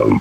Na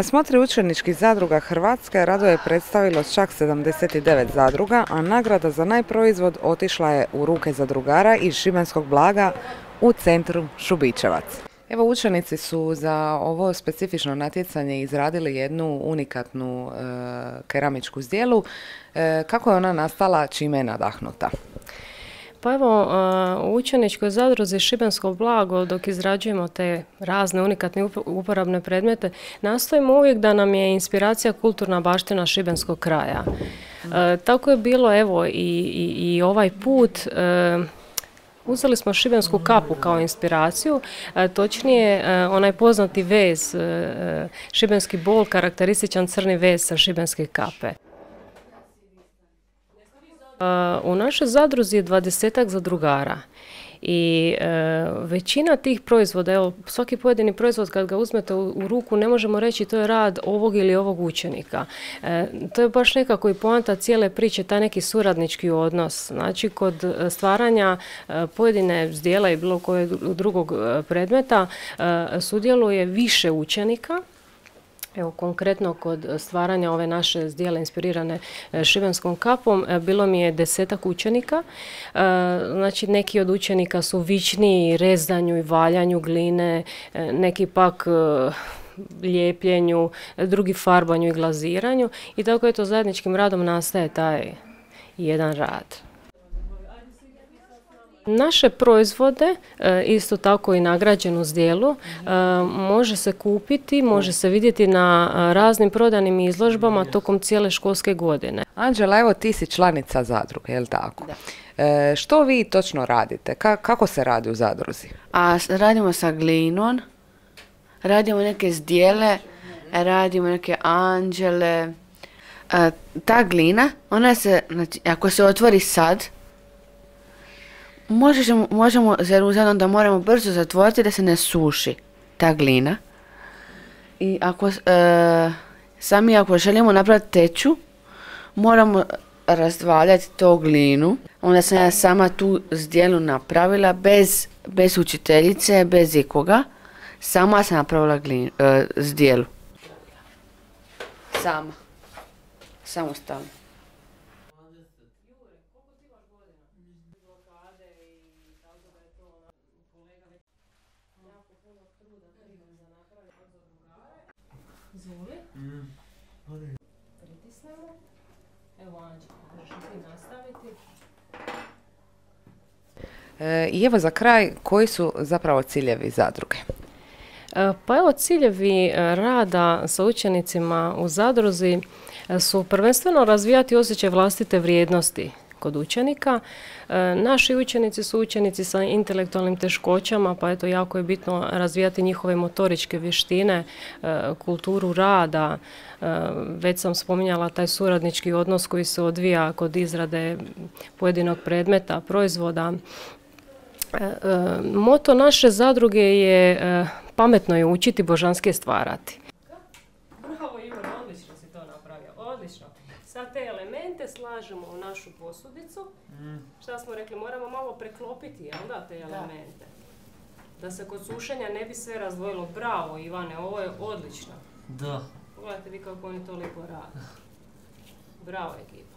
smotri učeničkih zadruga Hrvatske Rado je predstavilo čak 79 zadruga, a nagrada za najproizvod otišla je u ruke zadrugara iz Šibenskog Blaga u centru Šubićevac. Evo, učenici su za ovo specifično natjecanje izradili jednu unikatnu keramičku zdjelu. Kako je ona nastala, čime je nadahnuta? Pa evo, u učeničkoj zadruzi Šibensko Blago, dok izrađujemo te razne unikatne uporabne predmete, nastojimo uvijek da nam je inspiracija kulturna baština šibenskog kraja. Tako je bilo, evo, i ovaj put. Uzeli smo šibensku kapu kao inspiraciju, točnije onaj poznati vez, šibenski bol, karakterističan crni vez sa šibenske kape. U našoj zadruzi je 20-ak zadrugara i većina tih proizvoda, evo, svaki pojedini proizvod kad ga uzmete u ruku ne možemo reći to je rad ovog ili ovog učenika. To je baš nekako i poanta cijele priče, taj neki suradnički odnos. Znači, kod stvaranja pojedine zdjela i bilo kojeg drugog predmeta sudjeluje više učenika. Evo, konkretno kod stvaranja ove naše zdjele inspirirane šibenskom kapom bilo mi je 10-ak učenika. Znači, neki od učenika su vičniji rezanju i valjanju gline, neki pak lijepljenju, drugi farbanju i glaziranju i tako je to zajedničkim radom nastaje taj jedan rad. Naše proizvode, isto tako i nagrađenu zdjelu, može se kupiti, može se vidjeti na raznim prodajnim izložbama tokom cijele školske godine. Anđela, evo, ti si članica zadruge, je li tako? Da. Što vi točno radite? Kako se radi u zadruzi? Radimo sa glinom, radimo neke zdjele, radimo neke anđele. Ta glina, ona se, znači, ako se otvori sad, možemo zadom da moramo brzo zatvoriti da se ne suši ta glina. I ako ako želimo napraviti teču, moramo razdvaljati to glinu. Onda sam ja sama tu zdjelu napravila bez učiteljice, bez ikoga. Sama sam napravila zdjelu. Sama. Samostalno. Pritisnemo. Evo, Anđe, možeš ti nastaviti. I evo, za kraj, koji su zapravo ciljevi zadruge? Pa evo, ciljevi rada sa učenicima u zadruzi su prvenstveno razvijati osjećaj vlastite vrijednosti kod učenika. Naši učenici su učenici sa intelektualnim teškoćama, pa eto, jako je bitno razvijati njihove motoričke vještine, kulturu rada. Već sam spominjala taj suradnički odnos koji se odvija kod izrade pojedinog predmeta, proizvoda. Moto naše zadruge je pametno je učiti, božanske stvarati. Bravo, Igor, odlično si to napravio, odlično. Sad te elemente slažemo u našu posudicu. Šta smo rekli, moramo malo preklopiti, jel da, te elemente? Da se kod sušenja ne bi sve razdvojilo. Bravo, Ivane, ovo je odlično. Da. Pogledajte vi kako oni to lijepo rade. Bravo, ekipa.